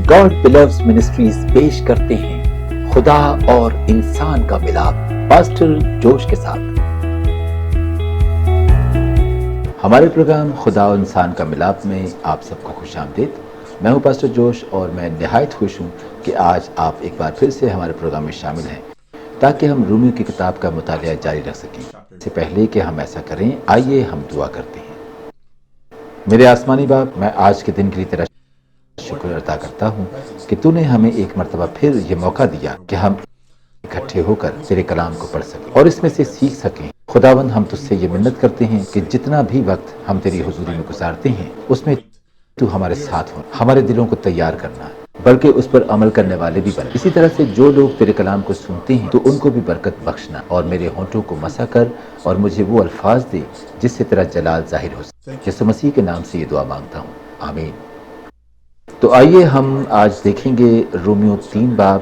God believes ministries پیش کرتے ہیں خدا اور انسان کا ملاپ پاسٹر جوش کے ساتھ۔ ہمارے پروگرام خدا اور انسان کا ملاپ میں آپ سب کو خوش آمدید۔ میں ہوں پاسٹر جوش اور میں نہایت خوش ہوں کہ آج آپ ایک بار پھر سے ہمارے پروگرام میں شامل ہیں تاکہ ہم رومیو کی کتاب کا مطالعہ جاری رکھ سکیں۔ اس سے پہلے کہ ہم ایسا کریں، آئیے ہم دعا کرتے ہیں۔ میرے آسمانی باپ، میں آج کے دن کے لیے تیرا شکر ادا کرتا ہوں کہ تو نے ہمیں ایک مرتبہ پھر یہ موقع دیا کہ ہم اکٹھے ہو کر تیرے کلام کو پڑھ سکیں اور اس میں سے سیکھ سکیں۔ خداوند، ہم تجھ سے یہ منت کرتے ہیں کہ جتنا بھی وقت ہم تیری حضوری میں گزارتے ہیں اس میں تو ہمارے ساتھ ہو، ہمارے دلوں کو تیار کرنا، بلکہ اس پر عمل کرنے والے بھی بن۔ اسی طرح سے جو لوگ تیرے کلام کو سنتے ہیں تو ان کو بھی برکت بخشنا، اور میرے ہونٹوں کو مسا کر اور مجھے وہ الفاظ دے جس سے تیرا جلال ظاہر ہو سکے۔ یسوع مسیح کے نام سے یہ دعا مانگتا ہوں، آمین۔ تو آئیے ہم آج دیکھیں گے رومیو 3 باب،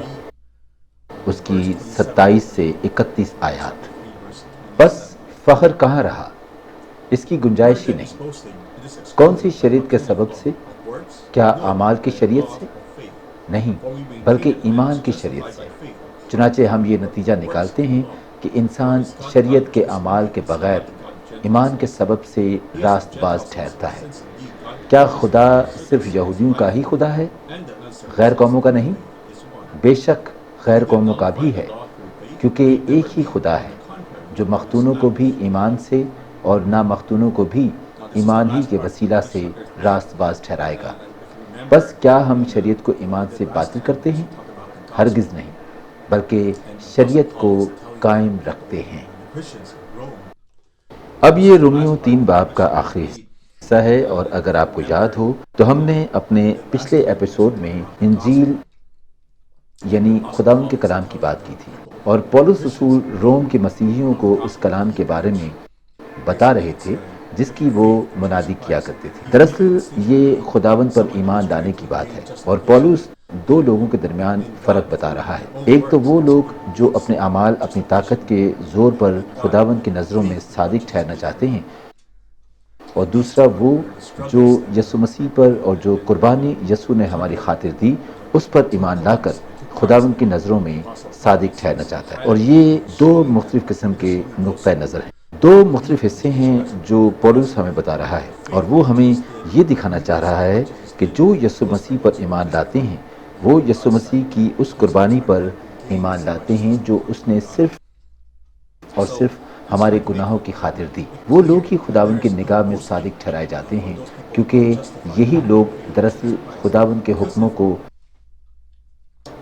اس کی 27 سے 31 آیات۔ بس فخر کہاں رہا، اس کی گنجائش ہی نہیں۔ کون سی شریعت کے سبب سے؟ کیا اعمال کی شریعت سے؟ نہیں، بلکہ ایمان کی شریعت سے۔ چنانچہ ہم یہ نتیجہ نکالتے ہیں کہ انسان شریعت کے اعمال کے بغیر ایمان کے سبب سے راست باز ٹھہرتا ہے۔ کیا خدا صرف یہودیوں کا ہی خدا ہے، غیر قوموں کا نہیں؟ بے شک غیر قوموں کا بھی ہے، کیونکہ ایک ہی خدا ہے جو مختونوں کو بھی ایمان سے اور نامختونوں کو بھی ایمان ہی کے وسیلہ سے راست باز ٹھہرائے گا۔ بس کیا ہم شریعت کو ایمان سے باطل کرتے ہیں؟ ہرگز نہیں، بلکہ شریعت کو قائم رکھتے ہیں۔ اب یہ رومیو 3 باب کا آخری حصہ ہے، اور اگر آپ کو یاد ہو تو ہم نے اپنے پچھلے ایپیسوڈ میں انجیل یعنی خداوند کے کلام کی بات کی تھی، اور پولس رسول روم کے مسیحیوں کو اس کلام کے بارے میں بتا رہے تھے جس کی وہ منادی کیا کرتے تھے۔ دراصل یہ خداوند پر ایمان لانے کی بات ہے، اور پولس 2 لوگوں کے درمیان فرق بتا رہا ہے۔ ایک تو وہ لوگ جو اپنے اعمال، اپنی طاقت کے زور پر خداوند کی نظروں میں صادق ٹھہرنا چاہتے ہیں، اور دوسرا وہ جو یسوع مسیح پر اور جو قربانی یسوع نے ہماری خاطر دی اس پر ایمان لا کر خداوند کی نظروں میں صادق ٹھہرنا چاہتا ہے۔ اور یہ 2 مختلف قسم کے نقطہ نظر ہیں، 2 مختلف حصے ہیں جو پولس ہمیں بتا رہا ہے، اور وہ ہمیں یہ دکھانا چاہ رہا ہے کہ جو یسوع مسیح پر ایمان لاتے ہیں وہ یسوع مسیح کی اس قربانی پر ایمان لاتے ہیں جو اس نے صرف اور صرف ہمارے گناہوں کی خاطر دی۔ وہ لوگ ہی خداوند کی نگاہ میں صادق ٹھہرائے جاتے ہیں، کیونکہ یہی لوگ دراصل خداوند کے حکموں کو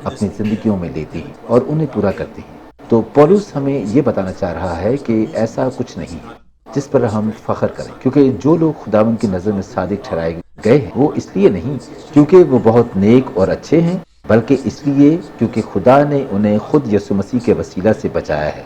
اپنی زندگیوں میں لیتے ہیں اور انہیں پورا کرتے ہیں۔ تو پولس ہمیں یہ بتانا چاہ رہا ہے کہ ایسا کچھ نہیں ہے جس پر ہم فخر کریں، کیونکہ جو لوگ خداوند کی نظر میں صادق ٹھہرائے گئے ہیں وہ اس لیے نہیں کیونکہ وہ بہت نیک اور اچھے ہیں، بلکہ اس لیے کیونکہ خدا نے انہیں خود یسوع مسیح کے وسیلہ سے بچایا ہے۔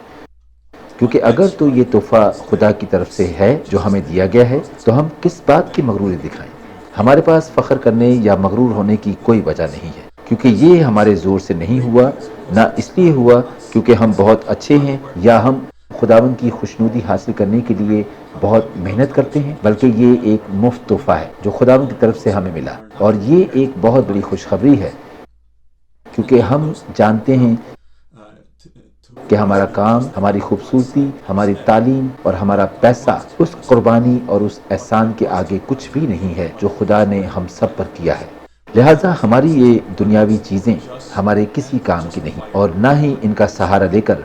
کیونکہ اگر تو یہ تحفہ خدا کی طرف سے ہے جو ہمیں دیا گیا ہے تو ہم کس بات کی مغروری دکھائیں؟ ہمارے پاس فخر کرنے یا مغرور ہونے کی کوئی وجہ نہیں ہے، کیونکہ یہ ہمارے زور سے نہیں ہوا، نہ اس لیے ہوا کیونکہ ہم بہت اچھے ہیں یا ہم خداوند کی خوشنودی حاصل کرنے کے لیے بہت محنت کرتے ہیں، بلکہ یہ ایک مفت تحفہ ہے جو خداوند کی طرف سے ہمیں ملا، اور یہ ایک بہت بڑی خوشخبری ہے، کیونکہ ہم جانتے ہیں کہ ہمارا کام، ہماری خوبصورتی، ہماری تعلیم اور ہمارا پیسہ اس قربانی اور اس احسان کے آگے کچھ بھی نہیں ہے جو خدا نے ہم سب پر کیا ہے۔ لہٰذا ہماری یہ دنیاوی چیزیں ہمارے کسی کام کی نہیں، اور نہ ہی ان کا سہارا لے کر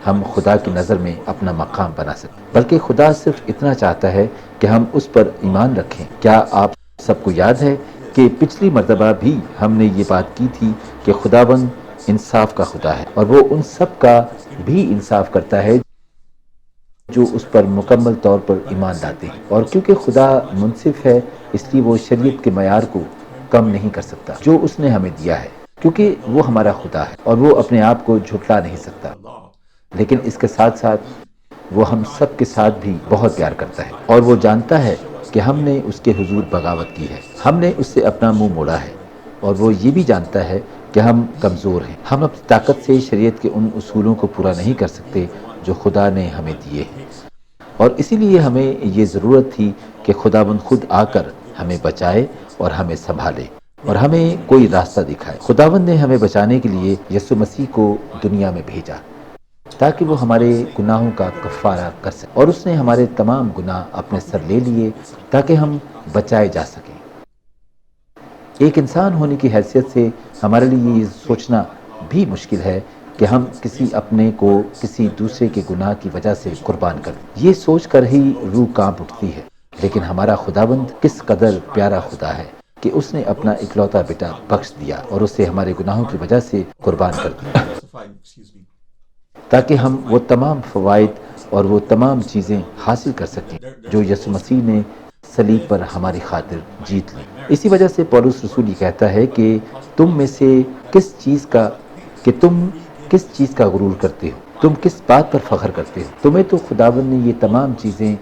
ہم خدا کی نظر میں اپنا مقام بنا سکیں، بلکہ خدا صرف اتنا چاہتا ہے کہ ہم اس پر ایمان رکھیں۔ کیا آپ سب کو یاد ہے کہ پچھلی مرتبہ بھی ہم نے یہ بات کی تھی کہ خداوند انصاف کا خدا ہے، اور وہ ان سب کا بھی انصاف کرتا ہے جو اس پر مکمل طور پر ایمان لاتے ہیں، اور کیونکہ خدا منصف ہے اس لیے وہ شریعت کے معیار کو کم نہیں کر سکتا جو اس نے ہمیں دیا ہے، کیونکہ وہ ہمارا خدا ہے اور وہ اپنے آپ کو جھٹلا نہیں سکتا، لیکن اس کے ساتھ ساتھ وہ ہم سب کے ساتھ بھی بہت پیار کرتا ہے، اور وہ جانتا ہے کہ ہم نے اس کے حضور بغاوت کی ہے، ہم نے اس سے اپنا منہ موڑا ہے، اور وہ یہ بھی جانتا ہے کہ ہم کمزور ہیں، ہم اپنی طاقت سے شریعت کے ان اصولوں کو پورا نہیں کر سکتے جو خدا نے ہمیں دیے ہیں، اور اسی لیے ہمیں یہ ضرورت تھی کہ خداوند خود آ کر ہمیں بچائے اور ہمیں سنبھالے، اور ہمیں کوئی راستہ دکھائے۔ خداوند نے ہمیں بچانے کے لیے یسوع مسیح کو دنیا میں بھیجا تاکہ وہ ہمارے گناہوں کا کفارہ کر سکے، اور اس نے ہمارے تمام گناہ اپنے سر لے لیے تاکہ ہم بچائے جا سکیں۔ ایک انسان ہونے کی حیثیت سے ہمارے لیے یہ سوچنا بھی مشکل ہے کہ ہم کسی اپنے کو کسی دوسرے کے گناہ کی وجہ سے قربان کر دیں۔ یہ سوچ کر ہی روح کانپ اٹھتی ہے، لیکن ہمارا خداوند کس قدر پیارا خدا ہے کہ اس نے اپنا اکلوتا بیٹا بخش دیا اور اسے ہمارے گناہوں کی وجہ سے قربان کر دیا تاکہ ہم وہ تمام فوائد اور وہ تمام چیزیں حاصل کر سکیں جو یسوع مسیح نے صلیب پر ہماری خاطر جیت لی۔ اسی وجہ سے پولس رسول یہ کہتا ہے کہ تم میں سے تم کس چیز کا غرور کرتے ہو، تم کس بات پر فخر کرتے ہو؟ تمہیں تو خداوند نے یہ تمام چیزیں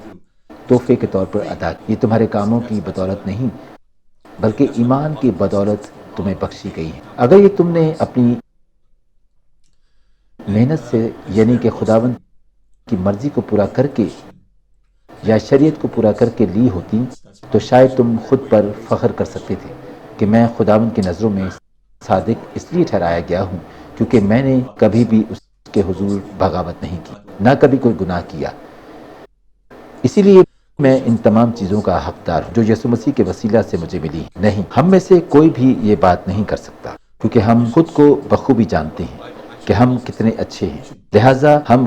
تحفے کے طور پر عطا کی۔ یہ تمہارے کاموں کی بدولت نہیں بلکہ ایمان کی بدولت تمہیں بخشی گئی ہے۔ اگر یہ تم نے اپنی محنت سے یعنی کہ خداوند کی مرضی کو پورا کر کے یا شریعت کو پورا کر کے لی ہوتی تو شاید تم خود پر فخر کر سکتے تھے کہ میں خداوند کی نظروں میں صادق اس لیے ٹھہرایا گیا ہوں کیونکہ میں نے کبھی بھی اس کے حضور بغاوت نہیں کی، نہ کبھی کوئی گناہ کیا، اسی لیے میں ان تمام چیزوں کا حقدار ہوں جو یسوع مسیح کے وسیلہ سے مجھے ملی۔ نہیں، ہم میں سے کوئی بھی یہ بات نہیں کر سکتا کیونکہ ہم خود کو بخوبی جانتے ہیں کہ ہم کتنے اچھے ہیں، لہٰذا ہم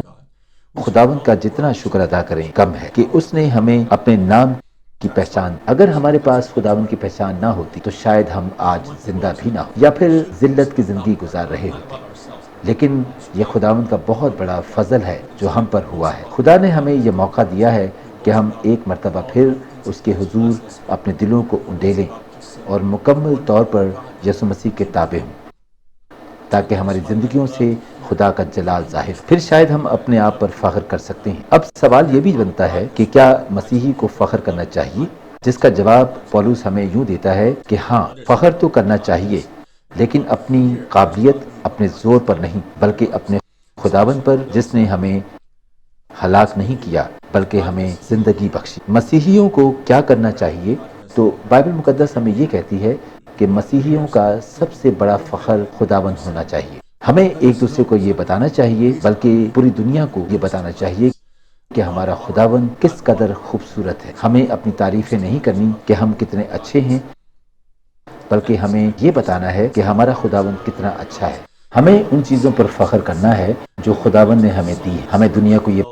خداوند کا جتنا شکر ادا کریں کم ہے کہ اس نے ہمیں اپنے نام کی پہچان، اگر ہمارے پاس خداوند کی پہچان نہ ہوتی تو شاید ہم آج زندہ بھی نہ ہو یا پھر ذلت کی زندگی گزار رہے ہوتے، لیکن یہ خداوند کا بہت بڑا فضل ہے جو ہم پر ہوا ہے۔ خدا نے ہمیں یہ موقع دیا ہے کہ ہم ایک مرتبہ پھر اس کے حضور اپنے دلوں کو انڈیلیں اور مکمل طور پر یسوع مسیح کے تابع ہوں تاکہ ہماری زندگیوں سے خدا کا جلال ظاہر، پھر شاید ہم اپنے آپ پر فخر کر سکتے ہیں۔ اب سوال یہ بھی بنتا ہے کہ کیا مسیحی کو فخر کرنا چاہیے؟ جس کا جواب پولس ہمیں یوں دیتا ہے کہ ہاں، فخر تو کرنا چاہیے، لیکن اپنی قابلیت، اپنے زور پر نہیں بلکہ اپنے خداوند پر جس نے ہمیں ہلاک نہیں کیا بلکہ ہمیں زندگی بخشی۔ مسیحیوں کو کیا کرنا چاہیے؟ تو بائبل مقدس ہمیں یہ کہتی ہے کہ مسیحیوں کا سب سے بڑا فخر خداوند ہونا چاہیے۔ ہمیں ایک دوسرے کو یہ بتانا چاہیے بلکہ پوری دنیا کو یہ بتانا چاہیے کہ ہمارا خداوند کس قدر خوبصورت ہے۔ ہمیں اپنی تعریفیں نہیں کرنی کہ ہم کتنے اچھے ہیں بلکہ ہمیں یہ بتانا ہے کہ ہمارا خداوند کتنا اچھا ہے۔ ہمیں ان چیزوں پر فخر کرنا ہے جو خداوند نے ہمیں دی ہے۔ ہمیں دنیا کو یہ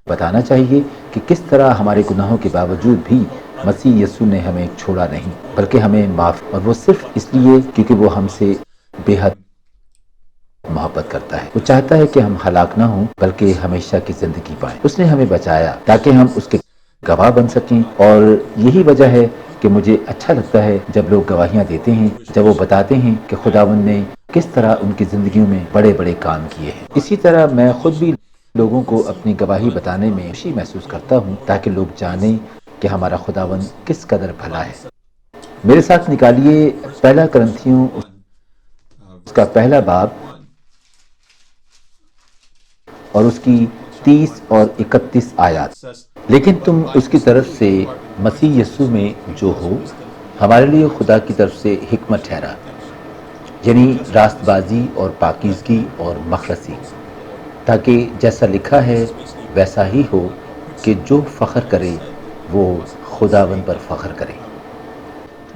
بتانا چاہیے کہ کس طرح ہمارے گناہوں کے باوجود بھی مسیح یسوع نے ہمیں چھوڑا نہیں بلکہ ہمیں معاف، اور وہ صرف اس لیے کیونکہ وہ ہم سے بے حد محبت کرتا ہے۔ وہ چاہتا ہے کہ ہم ہلاک نہ ہوں بلکہ ہمیشہ کی زندگی پائیں۔ اس نے ہمیں بچایا تاکہ ہم اس کے گواہ بن سکیں، اور یہی وجہ ہے کہ مجھے اچھا لگتا ہے جب لوگ گواہیاں دیتے ہیں، جب وہ بتاتے ہیں کہ خداوند نے کس طرح ان کی زندگیوں میں بڑے بڑے کام کیے ہیں۔ اسی طرح میں خود بھی لوگوں کو اپنی گواہی بتانے میں خوشی محسوس کرتا ہوں تاکہ لوگ جانیں کہ ہمارا خداوند کس قدر بھلا ہے۔ میرے ساتھ نکالیے پہلا کرنتھیوں اس کا پہلا باب اور اس کی 30 اور 31 آیات۔ لیکن تم اس کی طرف سے مسیح یسوع میں جو ہو ہمارے لیے خدا کی طرف سے حکمت ٹھہرا، یعنی راست بازی اور پاکیزگی اور مخلصی، تاکہ جیسا لکھا ہے ویسا ہی ہو کہ جو فخر کرے وہ خداوند پر فخر کرے۔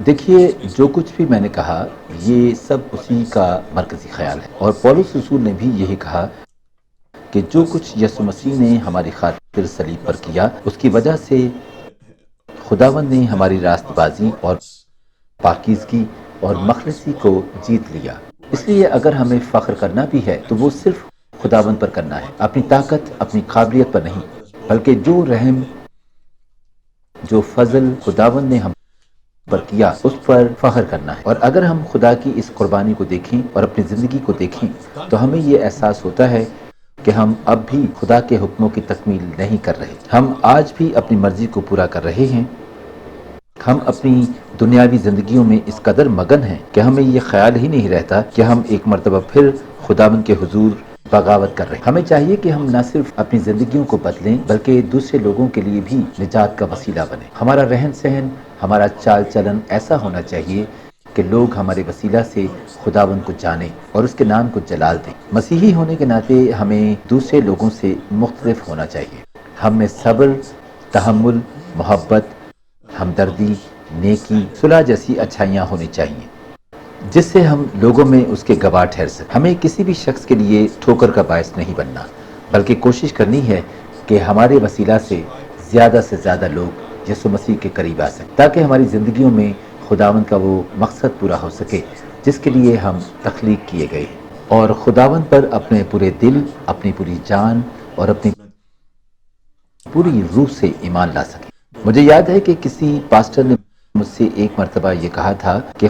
دیکھیے، جو کچھ بھی میں نے کہا یہ سب اسی کا مرکزی خیال ہے، اور پولس رسول نے بھی یہی کہا کہ جو کچھ یسوع مسیح نے ہماری خاطر صلیب پر کیا اس کی وجہ سے خداوند نے ہماری راست بازی اور پاکیزگی اور مخلصی کو جیت لیا۔ اس لیے اگر ہمیں فخر کرنا بھی ہے تو وہ صرف خداوند پر کرنا ہے، اپنی طاقت، اپنی قابلیت پر نہیں، بلکہ جو رحم، جو فضل خداوند نے ہم پر کیا اس پر فخر کرنا ہے۔ اور اگر ہم خدا کی اس قربانی کو دیکھیں اور اپنی زندگی کو دیکھیں تو ہمیں یہ احساس ہوتا ہے کہ ہم اب بھی خدا کے حکموں کی تکمیل نہیں کر رہے، ہم آج بھی اپنی مرضی کو پورا کر رہے ہیں، ہم اپنی دنیاوی زندگیوں میں اس قدر مگن ہیں کہ ہمیں یہ خیال ہی نہیں رہتا کہ ہم ایک مرتبہ پھر خداوند کے حضور بغاوت کر رہے ہیں۔ ہمیں چاہیے کہ ہم نہ صرف اپنی زندگیوں کو بدلیں بلکہ دوسرے لوگوں کے لیے بھی نجات کا وسیلہ بنیں۔ ہمارا رہن سہن، ہمارا چال چلن ایسا ہونا چاہیے کہ لوگ ہمارے وسیلہ سے خداوند کو جانیں اور اس کے نام کو جلال دیں۔ مسیحی ہونے کے ناطے ہمیں دوسرے لوگوں سے مختلف ہونا چاہیے۔ ہم میں صبر، تحمل، محبت، ہمدردی، نیکی، صلح جیسی اچھائیاں ہونی چاہیے، جس سے ہم لوگوں میں اس کے گواہ ٹھہر سکیں۔ ہمیں کسی بھی شخص کے لیے ٹھوکر کا باعث نہیں بننا، بلکہ کوشش کرنی ہے کہ ہمارے وسیلہ سے زیادہ لوگ یسوع مسیح کے قریب آ سکیں، تاکہ ہماری زندگیوں میں خداوند کا وہ مقصد پورا ہو سکے جس کے لیے ہم تخلیق کیے گئے ہیں، اور خداوند پر اپنے پورے دل، اپنی پوری جان اور اپنی پوری روح سے ایمان لا سکیں۔ مجھے یاد ہے کہ کسی پاسٹر نے مجھ سے ایک مرتبہ یہ کہا تھا کہ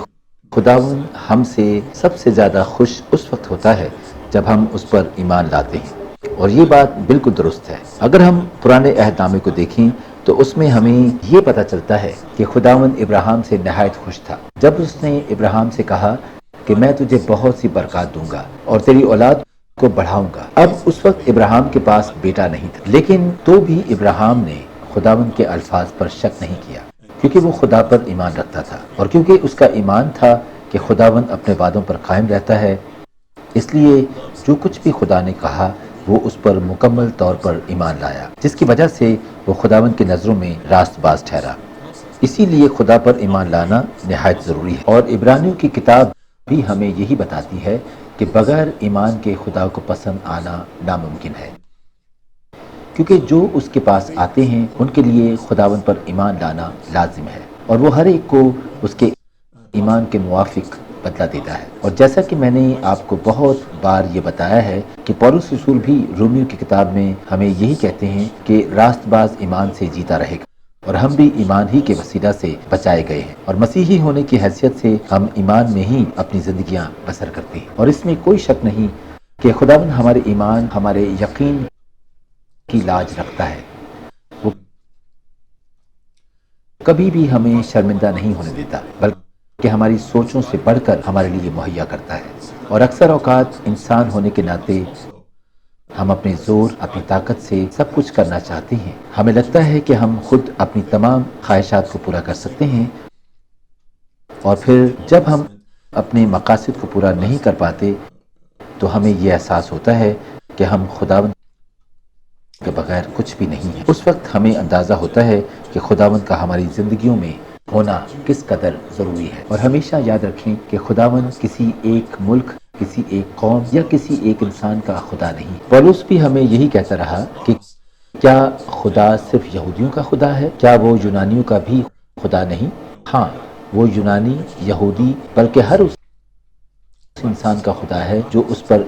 خداوند ہم سے سب سے زیادہ خوش اس وقت ہوتا ہے جب ہم اس پر ایمان لاتے ہیں، اور یہ بات بالکل درست ہے۔ اگر ہم پرانے عہد نامے کو دیکھیں تو اس میں ہمیں یہ پتہ چلتا ہے کہ خداوند ابراہیم سے نہایت خوش تھا جب اس نے ابراہیم سے کہا کہ میں تجھے بہت سی برکات دوں گا اور تیری اولاد کو بڑھاؤں گا۔ اب اس وقت ابراہیم کے پاس بیٹا نہیں تھا، لیکن تو بھی ابراہیم نے خداوند کے الفاظ پر شک نہیں کیا، کیونکہ وہ خدا پر ایمان رکھتا تھا، اور کیونکہ اس کا ایمان تھا کہ خداوند اپنے وعدوں پر قائم رہتا ہے، اس لیے جو کچھ بھی خدا نے کہا وہ اس پر مکمل طور پر ایمان لایا، جس کی وجہ سے وہ خداوند کی نظروں میں راست باز ٹھہرا۔ اسی لیے خدا پر ایمان لانا نہایت ضروری ہے، اور عبرانیوں کی کتاب بھی ہمیں یہی بتاتی ہے کہ بغیر ایمان کے خدا کو پسند آنا ناممکن ہے، کیونکہ جو اس کے پاس آتے ہیں ان کے لیے خداوند پر ایمان لانا لازم ہے، اور وہ ہر ایک کو اس کے ایمان کے موافق بدلہ دیتا ہے۔ اور جیسا کہ میں نے آپ کو بہت بار یہ بتایا ہے کہ پولس رسول بھی رومیو کی کتاب میں ہمیں یہی کہتے ہیں کہ راست باز ایمان سے جیتا رہے گا، اور ہم بھی ایمان ہی کے وسیلہ سے بچائے گئے ہیں، اور مسیحی ہونے کی حیثیت سے ہم ایمان میں ہی اپنی زندگیاں بسر کرتے ہیں، اور اس میں کوئی شک نہیں کہ خداوند ہمارے ایمان، ہمارے یقین کی لاج رکھتا ہے۔ وہ کبھی بھی ہمیں شرمندہ نہیں ہونے دیتا، بلکہ ہماری سوچوں سے بڑھ کر ہمارے لیے مہیا کرتا ہے، اور اکثر اوقات انسان ہونے کے ناطے ہم اپنے زور، اپنی طاقت سے سب کچھ کرنا چاہتے ہیں۔ ہمیں لگتا ہے کہ ہم خود اپنی تمام خواہشات کو پورا کر سکتے ہیں، اور پھر جب ہم اپنے مقاصد کو پورا نہیں کر پاتے تو ہمیں یہ احساس ہوتا ہے کہ ہم خداوند کے بغیر کچھ بھی نہیں ہے۔ اس وقت ہمیں اندازہ ہوتا ہے کہ خداوند کا ہماری زندگیوں میں ہونا کس قدر ضروری ہے، اور ہمیشہ یاد رکھیں کہ خداوند کسی ایک ملک، کسی ایک قوم یا کسی ایک انسان کا خدا نہیں۔ پولس بھی ہمیں یہی کہتا رہا کہ کیا خدا صرف یہودیوں کا خدا ہے؟ کیا وہ یونانیوں کا بھی خدا نہیں؟ ہاں، وہ یونانی، یہودی، بلکہ ہر اس انسان کا خدا ہے جو اس پر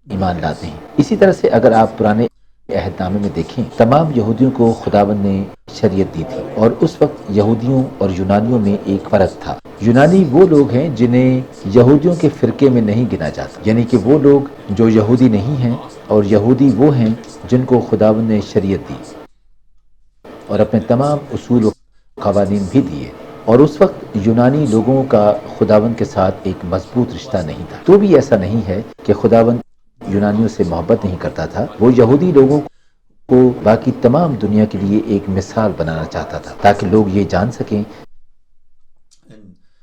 ایمان لاتے ہیں۔ اسی طرح سے اگر آپ پرانے عہد نامے میں دیکھیں، تمام یہودیوں کو خداوند نے شریعت دی تھی، اور اس وقت یہودیوں اور یونانیوں میں ایک فرق تھا۔ یونانی وہ لوگ ہیں جنہیں یہودیوں کے فرقے میں نہیں گنا جاتا، یعنی کہ وہ لوگ جو یہودی نہیں ہیں، اور یہودی وہ ہیں جن کو خداوند نے شریعت دی اور اپنے تمام اصول و قوانین بھی دیے، اور اس وقت یونانی لوگوں کا خداوند کے ساتھ ایک مضبوط رشتہ نہیں تھا۔ تو بھی ایسا نہیں ہے کہ خداوند یونانیوں سے محبت نہیں کرتا تھا، وہ یہودی لوگوں کو باقی تمام دنیا کے لیے ایک مثال بنانا چاہتا تھا، تاکہ لوگ یہ جان سکیں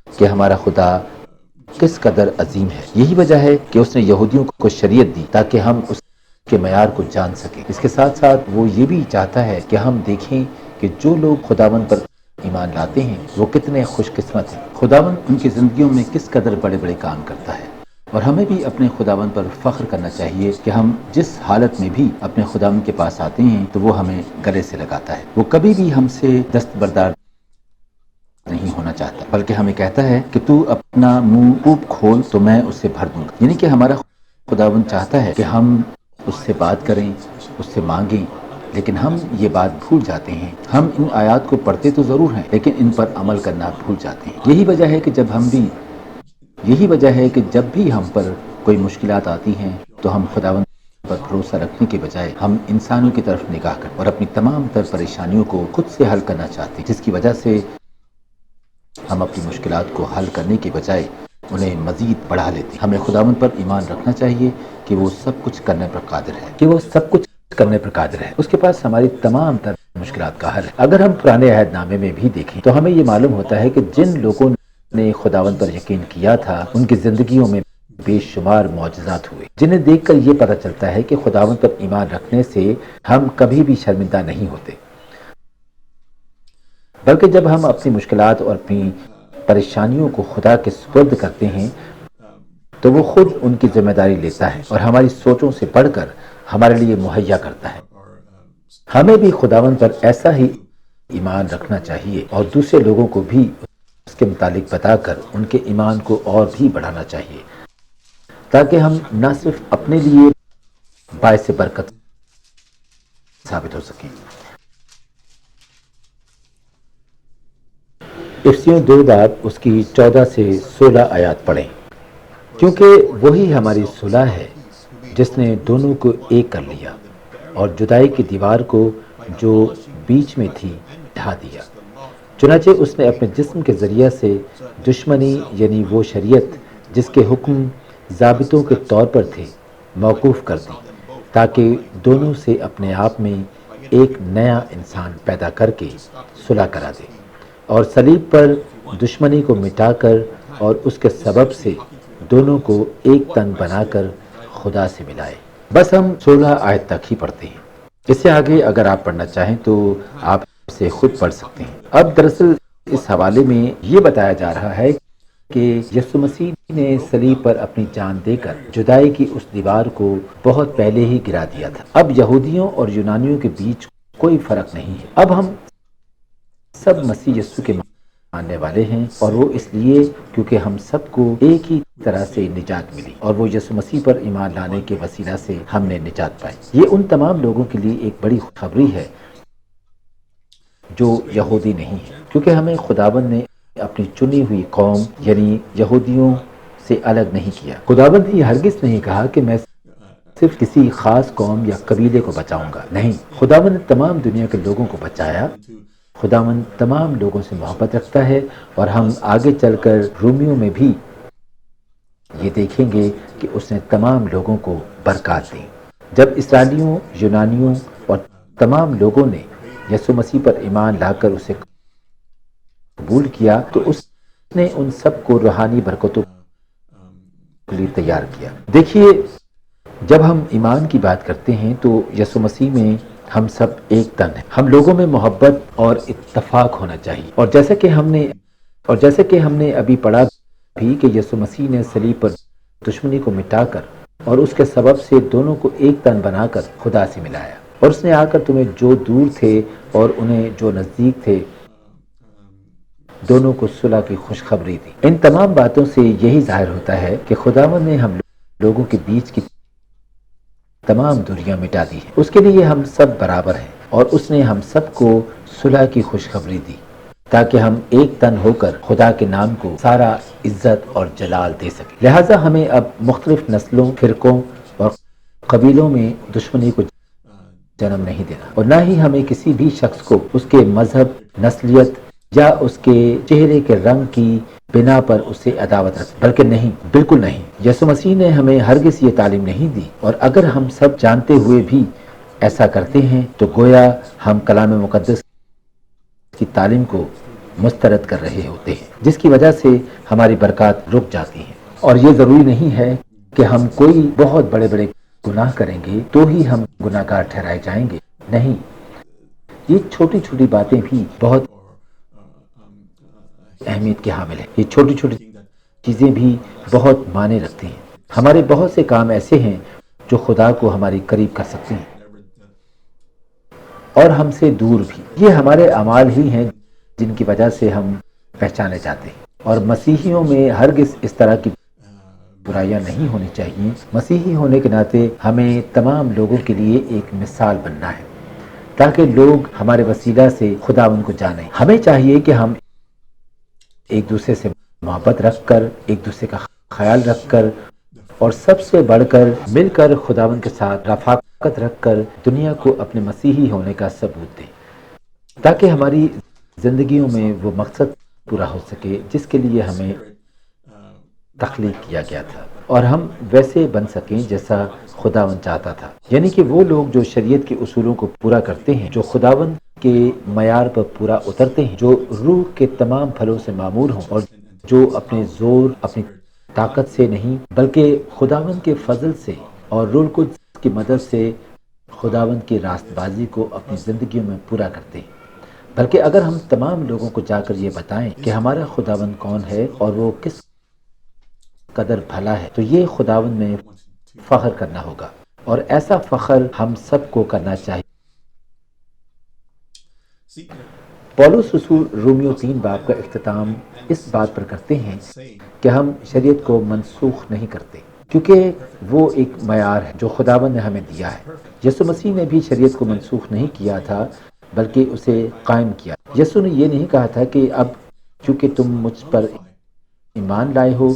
کہ ہمارا خدا کس قدر عظیم ہے۔ یہی وجہ ہے کہ اس نے یہودیوں کو شریعت دی تاکہ ہم اس کے معیار کو جان سکیں۔ اس کے ساتھ ساتھ وہ یہ بھی چاہتا ہے کہ ہم دیکھیں کہ جو لوگ خداوند پر ایمان لاتے ہیں وہ کتنے خوش قسمت ہیں، خداوند ان کی زندگیوں میں کس قدر بڑے بڑے کام کرتا ہے، اور ہمیں بھی اپنے خداوند پر فخر کرنا چاہیے کہ ہم جس حالت میں بھی اپنے خداوند کے پاس آتے ہیں تو وہ ہمیں گلے سے لگاتا ہے۔ وہ کبھی بھی ہم سے دستبردار نہیں ہونا چاہتا، بلکہ ہمیں کہتا ہے کہ تو اپنا منہ خوب کھول تو میں اسے بھر دوں گا، یعنی کہ ہمارا خداوند چاہتا ہے کہ ہم اس سے بات کریں، اس سے مانگیں، لیکن ہم یہ بات بھول جاتے ہیں۔ ہم ان آیات کو پڑھتے تو ضرور ہیں لیکن ان پر عمل کرنا بھول جاتے ہیں۔ یہی وجہ ہے کہ جب بھی ہم پر کوئی مشکلات آتی ہیں تو ہم خداوند پر بھروسہ رکھنے کے بجائے ہم انسانوں کی طرف نگاہ کر اور اپنی تمام تر پریشانیوں کو خود سے حل کرنا چاہتے ہیں، جس کی وجہ سے ہم اپنی مشکلات کو حل کرنے کے بجائے انہیں مزید بڑھا لیتے ہیں۔ ہمیں خداوند پر ایمان رکھنا چاہیے کہ وہ سب کچھ کرنے پر قادر ہے، اس کے پاس ہماری تمام تر مشکلات کا حل ہے۔ اگر ہم پرانے عہد نامے میں بھی دیکھیں تو ہمیں یہ معلوم ہوتا ہے کہ جن لوگوں نے خداوند پر یقین کیا تھا ان کی زندگیوں میں بے شمار معجزات ہوئے، جنہیں دیکھ کر یہ پتہ چلتا ہے کہ خداوند پر ایمان رکھنے سے ہم کبھی بھی شرمندہ نہیں ہوتے، بلکہ جب ہم اپنی مشکلات اور اپنی پریشانیوں کو خدا کے سپرد کرتے ہیں تو وہ خود ان کی ذمہ داری لیتا ہے اور ہماری سوچوں سے بڑھ کر ہمارے لیے مہیا کرتا ہے۔ ہمیں بھی خداوند پر ایسا ہی ایمان رکھنا چاہیے اور دوسرے لوگوں کو بھی اس کے متعلق بتا کر ان کے ایمان کو اور بھی بڑھانا چاہیے، تاکہ ہم نہ صرف اپنے لیے باعث برکت ثابت ہو سکیں۔ افسیوں 2 باب اس کی 14 سے 16 آیات پڑھیں، کیونکہ وہی ہماری صلح ہے جس نے دونوں کو ایک کر لیا اور جدائی کی دیوار کو جو بیچ میں تھی ڈھا دیا، چنانچہ اس نے اپنے جسم کے ذریعہ سے دشمنی یعنی وہ شریعت جس کے حکم ضابطوں کے طور پر تھے موقوف کر دی، تاکہ دونوں سے اپنے آپ میں ایک نیا انسان پیدا کر کے صلح کرا دے اور صلیب پر دشمنی کو مٹا کر اور اس کے سبب سے دونوں کو ایک تن بنا کر خدا سے ملائے۔ بس ہم 16 آیت تک ہی پڑھتے ہیں، اس سے آگے اگر آپ پڑھنا چاہیں تو آپ اسے خود پڑھ سکتے ہیں۔ اب دراصل اس حوالے میں یہ بتایا جا رہا ہے کہ یسوع مسیح نے صلیب پر اپنی جان دے کر جدائی کی اس دیوار کو بہت پہلے ہی گرا دیا تھا۔ اب یہودیوں اور یونانیوں کے بیچ کوئی فرق نہیں ہے، اب ہم سب مسیح یسوع کے ماننے والے ہیں، اور وہ اس لیے کیونکہ ہم سب کو ایک ہی طرح سے نجات ملی اور وہ یسوع مسیح پر ایمان لانے کے وسیلہ سے ہم نے نجات پائی۔ یہ ان تمام لوگوں کے لیے ایک بڑی خوشخبری ہے جو یہودی نہیں ہے، کیونکہ ہمیں خداوند نے اپنی چنی ہوئی قوم یعنی یہودیوں سے الگ نہیں کیا۔ خداوند نے یہ ہرگز نہیں کہا کہ میں صرف کسی خاص قوم یا قبیلے کو بچاؤں گا، نہیں، خداوند نے تمام دنیا کے لوگوں کو بچایا۔ خداوند تمام لوگوں سے محبت رکھتا ہے، اور ہم آگے چل کر رومیوں میں بھی یہ دیکھیں گے کہ اس نے تمام لوگوں کو برکات دی۔ جب اسرائیلیوں، یونانیوں اور تمام لوگوں نے یسوع مسیح پر ایمان لا کر اسے قبول کیا تو اس نے ان سب کو روحانی برکتوں کے لیے تیار کیا۔ دیکھیے، جب ہم ایمان کی بات کرتے ہیں تو یسوع مسیح میں ہم سب ایک تن ہیں، ہم لوگوں میں محبت اور اتفاق ہونا چاہیے، اور جیسے کہ ہم نے ابھی پڑھا بھی کہ یسوع مسیح نے صلیب پر دشمنی کو مٹا کر اور اس کے سبب سے دونوں کو ایک تن بنا کر خدا سے ملایا، اور اس نے آ کر تمہیں جو دور تھے اور انہیں جو نزدیک تھے دونوں کو صلح کی خوشخبری دی۔ ان تمام باتوں سے یہی ظاہر ہوتا ہے کہ خداوند نے ہم لوگوں کے بیچ کی تمام دوریاں مٹا دی ہیں، اس کے لیے ہم سب برابر ہیں، اور اس نے ہم سب کو صلح کی خوشخبری دی تاکہ ہم ایک تن ہو کر خدا کے نام کو سارا عزت اور جلال دے سکیں۔ لہٰذا ہمیں اب مختلف نسلوں، فرقوں اور قبیلوں میں دشمنی کو جنم نہیں دینا، اور نہ ہی ہمیں کسی بھی شخص کو اس کے مذہب، نسلیت یا اس کے چہرے کے رنگ کی بنا پر اس سے عداوت رکھ، بلکہ نہیں، بالکل نہیں۔ یسوع مسیح نے ہمیں ہرگز یہ تعلیم نہیں دی، اور اگر ہم سب جانتے ہوئے بھی ایسا کرتے ہیں تو گویا ہم کلام مقدس کی تعلیم کو مسترد کر رہے ہوتے ہیں، جس کی وجہ سے ہماری برکات رک جاتی ہیں۔ اور یہ ضروری نہیں ہے کہ ہم کوئی بہت بڑے بڑے گناہ کریں گے تو ہی ہم گناہ گار ٹھہرائے جائیں گے، نہیں، یہ چھوٹی چھوٹی باتیں بھی بہت اہمیت کے حامل ہیں، یہ چھوٹی چھوٹی چیزیں بھی بہت معنی رکھتی ہیں۔ ہمارے بہت سے کام ایسے ہیں جو خدا کو ہماری قریب کر سکتے ہیں اور ہم سے دور بھی۔ یہ ہمارے اعمال ہی ہیں جن کی وجہ سے ہم پہچانے جاتے ہیں، اور مسیحیوں میں ہرگز اس طرح کی برائیاں نہیں ہونی چاہیے۔ مسیحی ہونے کے ناطے ہمیں تمام لوگوں کے لیے ایک مثال بننا ہے تاکہ لوگ ہمارے وسیلہ سے خدا ان کو جانیں۔ ہمیں چاہیے کہ ہم ایک دوسرے سے محبت رکھ کر، ایک دوسرے کا خیال رکھ کر، اور سب سے بڑھ کر مل کر خداوند کے ساتھ رفاقت رکھ کر دنیا کو اپنے مسیحی ہونے کا ثبوت دیں، تاکہ ہماری زندگیوں میں وہ مقصد پورا ہو سکے جس کے لیے ہمیں تخلیق کیا گیا تھا، اور ہم ویسے بن سکیں جیسا خداوند چاہتا تھا، یعنی کہ وہ لوگ جو شریعت کے اصولوں کو پورا کرتے ہیں، جو خداوند کے معیار پر پورا اترتے ہیں، جو روح کے تمام پھلوں سے معمور ہوں اور جو اپنے زور اپنی طاقت سے نہیں بلکہ خداوند کے فضل سے اور روح القدس کی مدد سے خداوند کی راست بازی کو اپنی زندگیوں میں پورا کرتے ہیں۔ بلکہ اگر ہم تمام لوگوں کو جا کر یہ بتائیں کہ ہمارا خداوند کون ہے اور وہ کس قدر بھلا ہے، تو یہ خداوند میں فخر کرنا ہوگا، اور ایسا فخر ہم سب کو کرنا چاہیے۔ پولس رسول رومیو 3 باب کا اختتام اس بات پر کرتے ہیں کہ ہم شریعت کو منسوخ نہیں کرتے، کیونکہ وہ ایک معیار ہے جو خداوند نے ہمیں دیا ہے۔ یسوع مسیح نے بھی شریعت کو منسوخ نہیں کیا تھا بلکہ اسے قائم کیا۔ یسوع نے یہ نہیں کہا تھا کہ اب چونکہ تم مجھ پر ایمان لائے ہو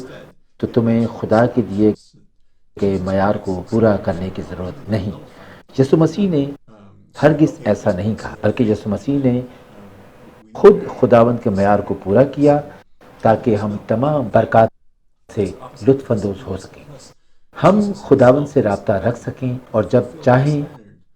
تو تمہیں خدا کے دیے کے معیار کو پورا کرنے کی ضرورت نہیں۔ یسوع مسیح نے ہرگز ایسا نہیں کہا، بلکہ یسوع مسیح نے خود خداوند کے معیار کو پورا کیا تاکہ ہم تمام برکات سے لطف اندوز ہو سکیں، ہم خداوند سے رابطہ رکھ سکیں اور جب چاہیں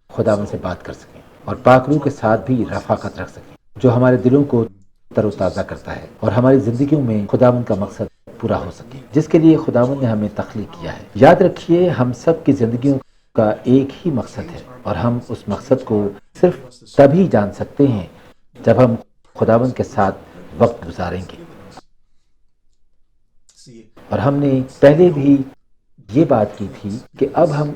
خداوند سے بات کر سکیں، اور پاک روح کے ساتھ بھی رفاقت رکھ سکیں جو ہمارے دلوں کو تر و تازہ کرتا ہے اور ہماری زندگیوں میں خداوند کا مقصد پورا ہو سکے جس کے لیے خداوند نے ہمیں تخلیق کیا ہے۔ یاد رکھیے، ہم سب کی زندگیوں کا ایک ہی مقصد ہے، اور ہم اس مقصد کو صرف تبھی جان سکتے ہیں جب ہم خداوند کے ساتھ وقت گزاریں گے۔ اور ہم نے پہلے بھی یہ بات کی تھی کہ اب ہم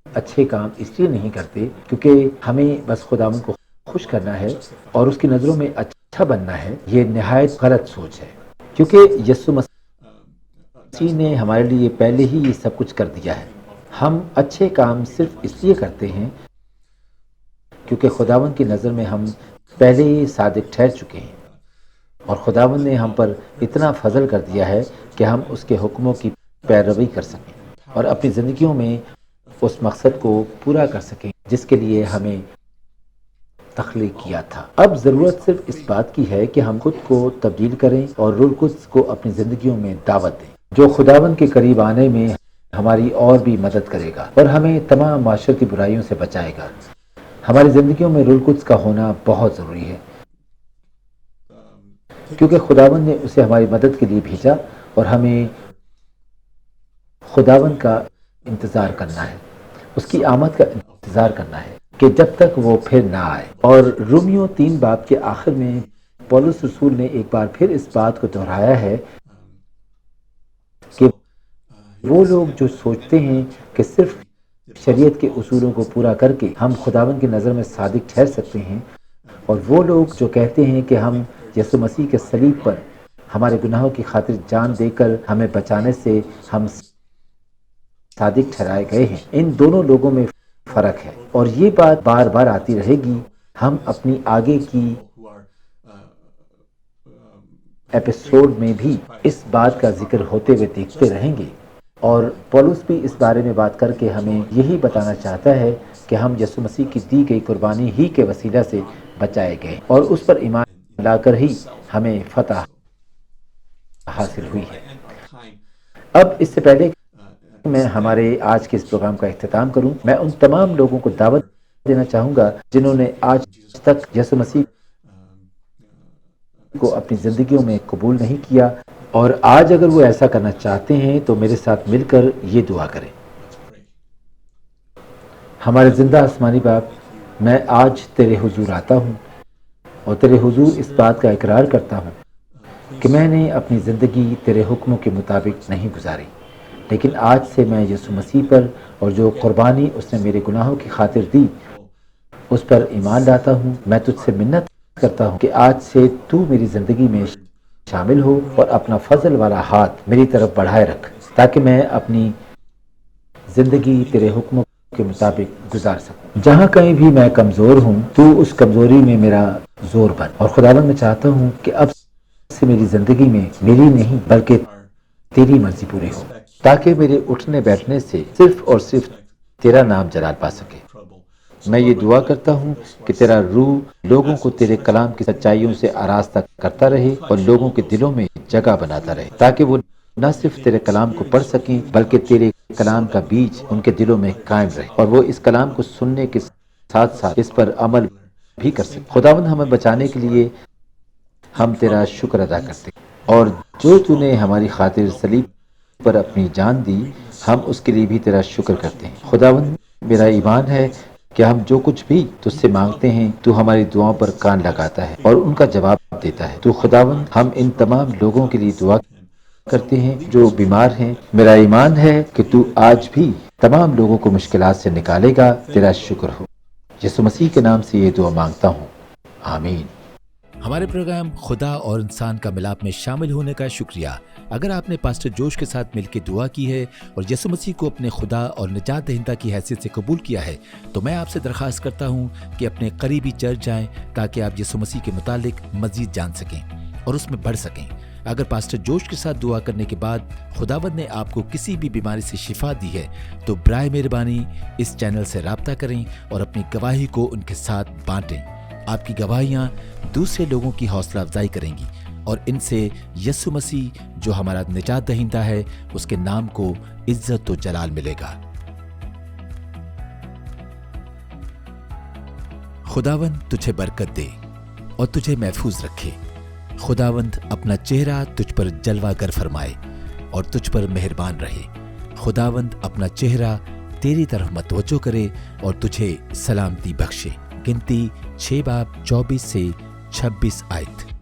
اچھے کام اس لیے نہیں کرتے کیونکہ ہمیں بس خداوند کو خوش کرنا ہے اور اس کی نظروں میں اچھا بننا ہے۔ یہ نہایت غلط سوچ ہے، کیونکہ یسوع مسیح نے ہمارے لیے پہلے ہی یہ سب کچھ کر دیا ہے۔ ہم اچھے کام صرف اس لیے کرتے ہیں کیونکہ خداوند کی نظر میں ہم پہلے ہی صادق ٹھہر چکے ہیں، اور خداوند نے ہم پر اتنا فضل کر دیا ہے کہ ہم اس کے حکموں کی پیروی کر سکیں اور اپنی زندگیوں میں اس مقصد کو پورا کر سکیں جس کے لیے ہمیں تخلیق کیا تھا۔ اب ضرورت صرف اس بات کی ہے کہ ہم خود کو تبدیل کریں اور روح القدس کو اپنی زندگیوں میں دعوت دیں، جو خداوند کے قریب آنے میں ہماری اور بھی مدد کرے گا اور ہمیں تمام معاشرتی برائیوں سے بچائے گا۔ ہماری زندگیوں میں روح القدس کا ہونا بہت ضروری ہے، کیونکہ خداوند نے اسے ہماری مدد کے لیے بھیجا اور ہمیں خداوند کا انتظار کرنا ہے، اس کی آمد کا انتظار کرنا ہے کہ جب تک وہ پھر نہ آئے۔ اور رومیو 3 باب کے آخر میں پولس رسول نے ایک بار پھر اس بات کو دہرایا ہے کہ وہ لوگ جو سوچتے ہیں کہ صرف شریعت کے اصولوں کو پورا کر کے ہم خداوند کی نظر میں صادق ٹھہر سکتے ہیں، اور وہ لوگ جو کہتے ہیں کہ ہم یسوع مسیح کے صلیب پر ہمارے گناہوں کی خاطر جان دے کر ہمیں بچانے سے ہم صادق ٹھہرائے گئے ہیں، ان دونوں لوگوں میں فرق ہے، اور یہ بات بار بار آتی رہے گی۔ ہم اپنی آگے کی ایپیسوڈ میں بھی اس بات کا ذکر ہوتے ہوئے دیکھتے رہیں گے، اور پولس بھی اس بارے میں بات کر کے ہمیں یہی بتانا چاہتا ہے کہ ہم یسوع مسیح کی دی گئی قربانی ہی کے وسیلہ سے بچائے گئے اور اس پر ایمان لا کر ہی ہمیں فتح حاصل ہوئی ہے۔ اب اس سے پہلے کہ میں ہمارے آج کے اس پروگرام کا اختتام کروں، میں ان تمام لوگوں کو دعوت دینا چاہوں گا جنہوں نے آج تک یسوع مسیح کو اپنی زندگیوں میں قبول نہیں کیا، اور آج اگر وہ ایسا کرنا چاہتے ہیں تو میرے ساتھ مل کر یہ دعا کریں۔ ہمارے زندہ آسمانی باپ، میں آج تیرے حضور آتا ہوں اور تیرے حضور اس بات کا اقرار کرتا ہوں کہ میں نے اپنی زندگی تیرے حکموں کے مطابق نہیں گزاری، لیکن آج سے میں یسوع مسیح پر اور جو قربانی اس نے میرے گناہوں کی خاطر دی اس پر ایمان لاتا ہوں۔ میں تجھ سے منت کرتا ہوں کہ آج سے تو میری زندگی میں شامل ہو اور اپنا فضل والا ہاتھ میری طرف بڑھائے رکھ تاکہ میں اپنی زندگی تیرے حکموں کے مطابق گزار سکوں۔ جہاں کہیں بھی میں کمزور ہوں تو اس کمزوری میں میرا زور بن، اور خداوند میں چاہتا ہوں کہ اب سے میری زندگی میں میری نہیں بلکہ تیری مرضی پوری ہو، تاکہ میرے اٹھنے بیٹھنے سے صرف اور صرف تیرا نام جلال پا سکے۔ میں یہ دعا کرتا ہوں کہ تیرا روح لوگوں کو تیرے کلام کی سچائیوں سے آراستہ کرتا رہے اور لوگوں کے دلوں میں جگہ بناتا رہے، تاکہ وہ نہ صرف تیرے کلام کو پڑھ سکیں بلکہ تیرے کلام کا بیج ان کے دلوں میں قائم رہے اور وہ اس کلام کو سننے کے ساتھ ساتھ اس پر عمل بھی کر سکیں۔ خداوند، ہمیں بچانے کے لیے ہم تیرا شکر ادا کرتے ہیں۔ اور جو تو نے ہماری خاطر صلیب پر اپنی جان دی، ہم اس کے لیے بھی تیرا شکر کرتے ہیں۔ خداوند، میرا ایمان ہے کہ ہم جو کچھ بھی تجھ سے مانگتے ہیں تو ہماری دعاؤں پر کان لگاتا ہے اور ان کا جواب دیتا ہے۔ تو خداوند، ہم ان تمام لوگوں کے لیے دعا کرتے ہیں جو بیمار ہیں۔ میرا ایمان ہے کہ تو آج بھی تمام لوگوں کو مشکلات سے نکالے گا۔ تیرا شکر ہو، یسوع مسیح کے نام سے یہ دعا مانگتا ہوں، آمین۔ ہمارے پروگرام خدا اور انسان کا ملاپ میں شامل ہونے کا شکریہ۔ اگر آپ نے پاسٹر جوش کے ساتھ مل کے دعا کی ہے اور یسوع مسیح کو اپنے خدا اور نجات دہندہ کی حیثیت سے قبول کیا ہے تو میں آپ سے درخواست کرتا ہوں کہ اپنے قریبی چرچ جائیں تاکہ آپ یسوع مسیح کے متعلق مزید جان سکیں اور اس میں بڑھ سکیں۔ اگر پاسٹر جوش کے ساتھ دعا کرنے کے بعد خداوند نے آپ کو کسی بھی بیماری سے شفا دی ہے تو برائے مہربانی اس چینل سے رابطہ کریں اور اپنی گواہی کو ان کے ساتھ بانٹیں۔ آپ کی گواہیاں دوسرے لوگوں کی حوصلہ افزائی کریں گی اور ان سے یسوع مسیح جو ہمارا نجات دہندہ ہے اس کے نام کو عزت و جلال ملے گا۔ خداوند تجھے برکت دے اور تجھے محفوظ رکھے۔ خداوند اپنا چہرہ تجھ پر جلوہ گر فرمائے اور تجھ پر مہربان رہے۔ خداوند اپنا چہرہ تیری طرف متوجہ کرے اور تجھے سلامتی بخشے۔ گنتی 6 باب 24 سے 26 آیت۔